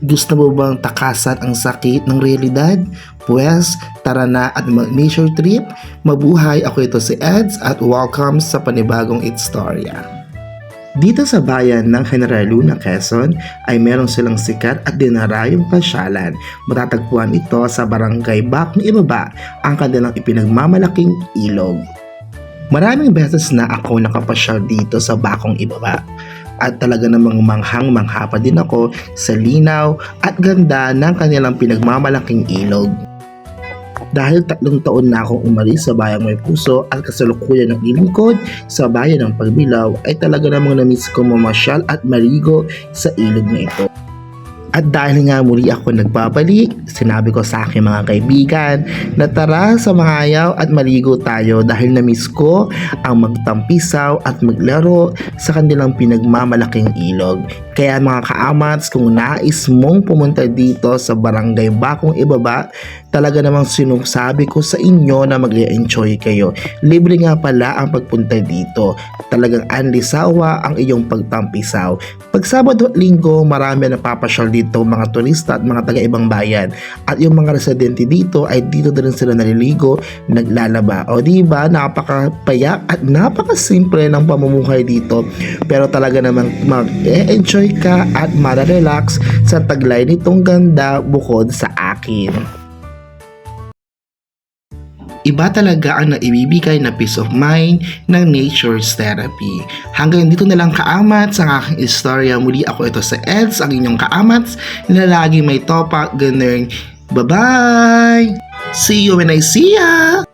Gusto mo bang takasan ang sakit ng realidad? Pwes, tara na at mag-nature trip. Mabuhay, ako ito si Eds at welcome sa panibagong Istorya. Dito sa bayan ng General Luna, Quezon ay meron silang sikat at dinarayong pasyalan. Matatagpuan ito sa barangay Bakong Ibaba, ang kanilang ipinagmamalaking ilog. Maraming beses na ako nakapasyal dito sa Bakong Ibaba. At talaga namang manghang-mangha pa din ako sa linaw at ganda ng kanilang pinagmamalaking ilog. Dahil 3 taon na akong umalis sa Bayang May Puso at kasalukuyan ng nilingkod sa Bayan ng Pagbilao ay talaga namang namiss ko mamasyal at maligo sa ilog na ito. At dahil nga muli ako nagbabalik, sinabi ko sa aking mga kaibigan na tara sa Mangayaw at maligo tayo dahil namiss ko ang magtampisaw at maglaro sa kanilang pinagmamalaking ilog. Kaya mga kaamats, kung nais mong pumunta dito sa Barangay Bakong Ibaba, talaga namang sinusabi ko sa inyo na mag-enjoy kayo. Libre nga pala ang pagpunta dito. Talagang anlisawa ang iyong pagtampisaw. Pag Sabado at Linggo, marami na napapasyal dito mga turista at mga taga-ibang bayan. At yung mga residente dito ay dito na rin sila naliligo, naglalaba. O diba, napakapayak at napakasimple ng pamumuhay dito. Pero talaga namang mag-enjoy ka at mararelax sa taglay nitong ganda bukod sa akin. Iba talaga ang naibibigay na peace of mind ng nature's therapy. Hanggang dito na lang kaamat sa aking istorya. Muli ako ito sa Eds, ang inyong kaamats na lagi may topak, ganun. Bye-bye! See you when I see ya!